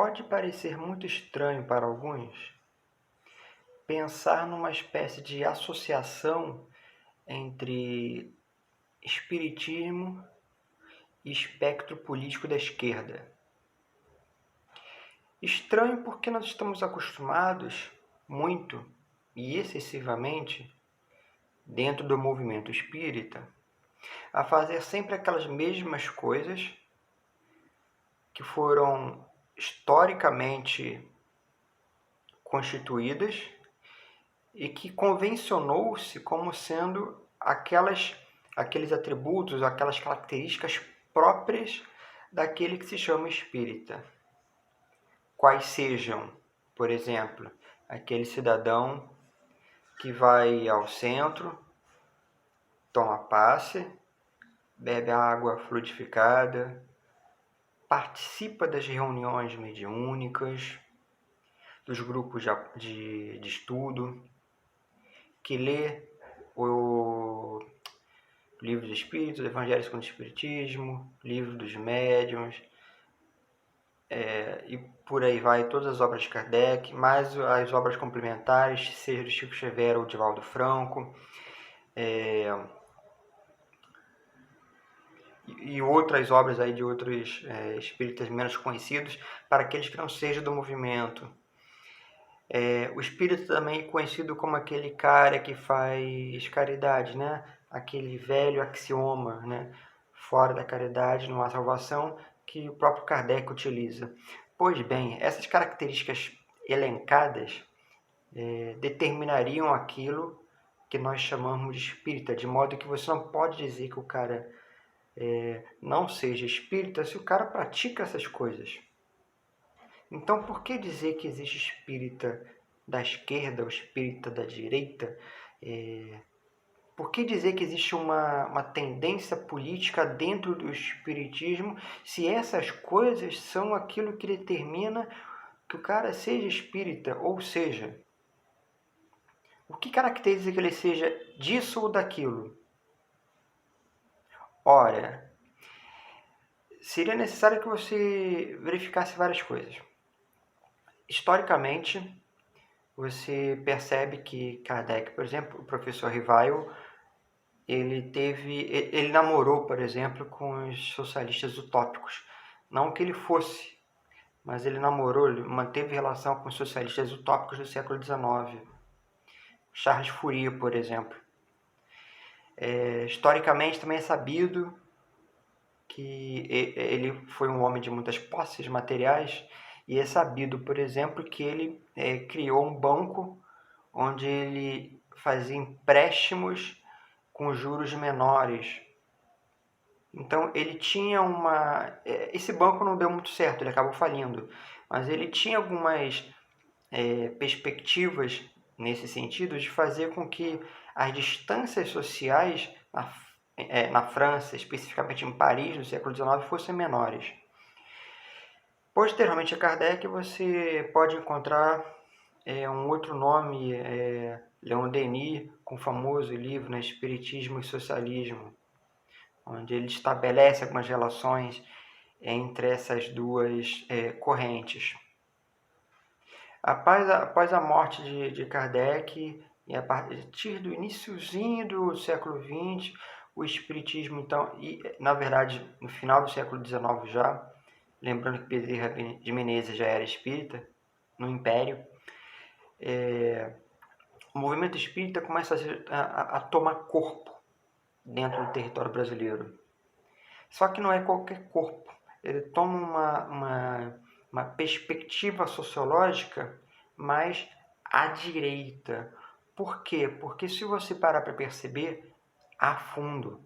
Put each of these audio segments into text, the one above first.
Pode parecer muito estranho para alguns pensar numa espécie de associação entre espiritismo e espectro político da esquerda. Estranho porque nós estamos acostumados muito e excessivamente, dentro do movimento espírita, a fazer sempre aquelas mesmas coisas que foram historicamente constituídas e que convencionou-se como sendo aqueles atributos, aquelas características próprias daquele que se chama espírita. Quais sejam, por exemplo, aquele cidadão que vai ao centro, toma passe, bebe água fluidificada, participa das reuniões mediúnicas, dos grupos de estudo, que lê o Livro dos Espíritos, Evangelho segundo o Espiritismo, Livro dos Médiuns, e por aí vai, todas as obras de Kardec, mais as obras complementares, seja do Chico Xavier ou de Divaldo Franco, e outras obras aí de outros espíritas menos conhecidos, para aqueles que não sejam do movimento. O espírito também é conhecido como aquele cara que faz caridade, né? Aquele velho axioma, né? Fora da caridade não há salvação, que o próprio Kardec utiliza. Pois bem, essas características elencadas determinariam aquilo que nós chamamos de espírita, de modo que você não pode dizer que o cara não seja espírita se o cara pratica essas coisas. Então, por que dizer que existe espírita da esquerda ou espírita da direita? Por que dizer que existe uma tendência política dentro do espiritismo se essas coisas são aquilo que determina que o cara seja espírita? Ou seja, o que caracteriza que ele seja disso ou daquilo? Ora, seria necessário que você verificasse várias coisas. Historicamente, você percebe que Kardec, por exemplo, o professor Rivail, ele namorou, por exemplo, com os socialistas utópicos. Não que ele fosse, mas ele namorou, ele manteve relação com os socialistas utópicos do século XIX. Charles Fourier, por exemplo. Historicamente também é sabido que ele foi um homem de muitas posses materiais, e é sabido, por exemplo, que ele criou um banco onde ele fazia empréstimos com juros menores. Então ele tinha esse banco não deu muito certo, ele acabou falindo, mas ele tinha algumas perspectivas nesse sentido de fazer com que as distâncias sociais na França, especificamente em Paris, no século XIX, fossem menores. Posteriormente a Kardec, você pode encontrar um outro nome, Leon Denis, com o famoso livro, né, Espiritismo e Socialismo, onde ele estabelece algumas relações entre essas duas correntes. Após a morte de Kardec, e a partir do iniciozinho do século XX, o Espiritismo, então, e na verdade no final do século XIX já, lembrando que Bezerra de Menezes já era espírita, no Império, o movimento espírita começa a tomar corpo dentro do território brasileiro. Só que não é qualquer corpo, ele toma uma perspectiva sociológica mais à direita. Por quê? Porque se você parar para perceber a fundo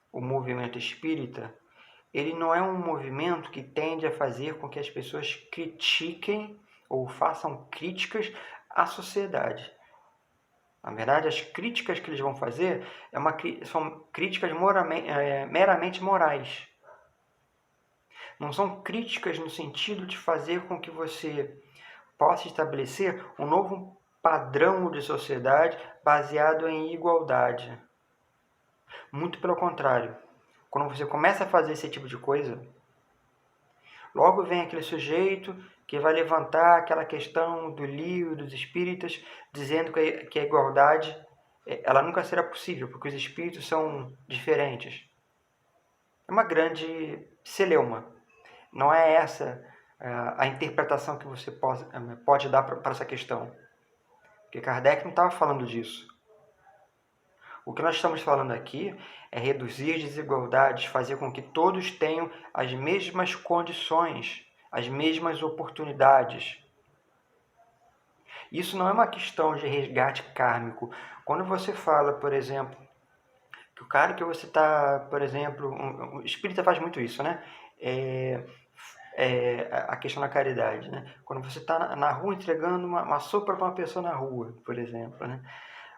o movimento espírita, ele não é um movimento que tende a fazer com que as pessoas critiquem ou façam críticas à sociedade. Na verdade, as críticas que eles vão fazer são críticas meramente morais. Não são críticas no sentido de fazer com que você possa estabelecer um novo padrão de sociedade baseado em igualdade. Muito pelo contrário. Quando você começa a fazer esse tipo de coisa, Logo vem aquele sujeito que vai levantar aquela questão do livro dos espíritas, dizendo que a igualdade ela nunca será possível, porque os espíritos são diferentes. É uma grande celeuma. Não é essa a interpretação que você pode dar para essa questão. Porque Kardec não estava falando disso. O que nós estamos falando aqui é reduzir as desigualdades, fazer com que todos tenham as mesmas condições, as mesmas oportunidades. Isso não é uma questão de resgate kármico. Quando você fala, por exemplo, que o cara que você está, por exemplo, o espírita faz muito isso, né? A questão da caridade, né? Quando você está na rua entregando uma sopa para uma pessoa na rua, por exemplo, né?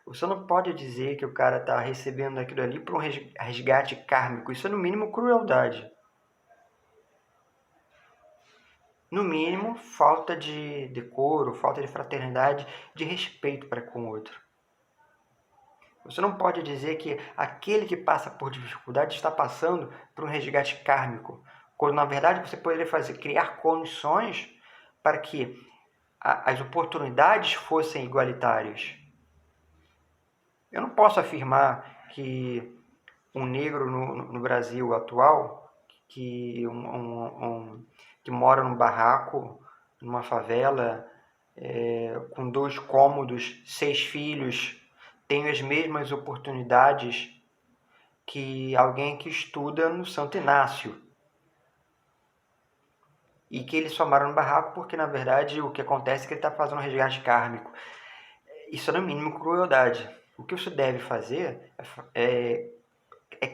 Você não pode dizer que o cara está recebendo aquilo ali por um resgate kármico. Isso é, no mínimo, crueldade. No mínimo, falta de decoro, falta de fraternidade, de respeito para com o outro. Você não pode dizer que aquele que passa por dificuldade está passando por um resgate kármico, quando na verdade você poderia criar condições para que as oportunidades fossem igualitárias. Eu não posso afirmar que um negro no Brasil atual, que mora num barraco, numa favela, com 2 cômodos, 6 filhos, tem as mesmas oportunidades que alguém que estuda no Santo Inácio. E que ele só mora no barraco porque, na verdade, o que acontece é que ele está fazendo um resgate kármico. Isso é, no mínimo, crueldade. O que você deve fazer é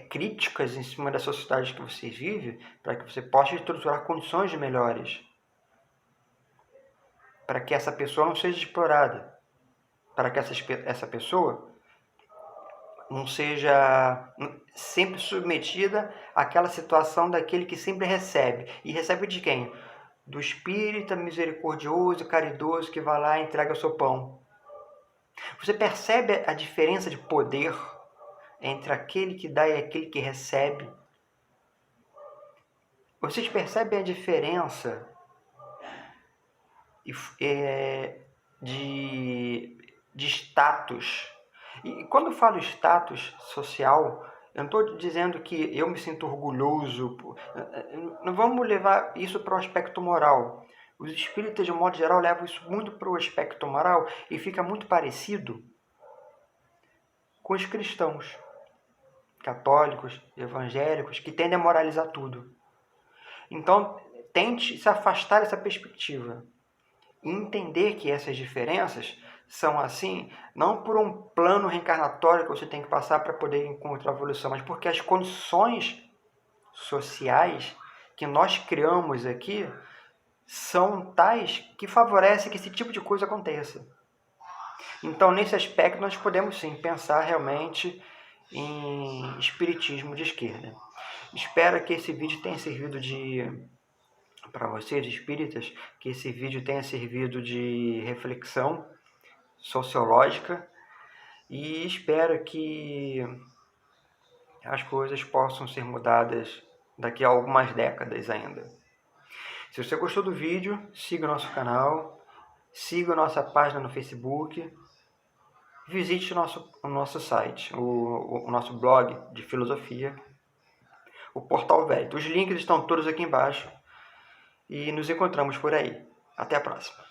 críticas em cima da sociedade que você vive, para que você possa estruturar condições melhores, para que essa pessoa não seja explorada, para que essa pessoa não seja sempre submetida àquela situação daquele que sempre recebe. E recebe de quem? Do espírita misericordioso, caridoso, que vai lá e entrega o seu pão. Você percebe a diferença de poder entre aquele que dá e aquele que recebe? Vocês percebem a diferença de status? E quando eu falo status social, eu não estou dizendo que eu me sinto orgulhoso. Não vamos levar isso para o aspecto moral. Os espíritas, de um modo geral, levam isso muito para o aspecto moral e fica muito parecido com os cristãos, católicos, evangélicos, que tendem a moralizar tudo. Então, tente se afastar dessa perspectiva e entender que essas diferenças são assim, não por um plano reencarnatório que você tem que passar para poder encontrar a evolução, mas porque as condições sociais que nós criamos aqui são tais que favorecem que esse tipo de coisa aconteça. Então, nesse aspecto, nós podemos sim pensar realmente em espiritismo de esquerda. Espero que esse vídeo tenha servido para vocês, espíritas, que esse vídeo tenha servido de reflexão sociológica e espero que as coisas possam ser mudadas daqui a algumas décadas ainda. Se você gostou do vídeo, siga o nosso canal, siga a nossa página no Facebook, visite o nosso site, o nosso blog de filosofia, o Portal Velho. Os links estão todos aqui embaixo e nos encontramos por aí. Até a próxima.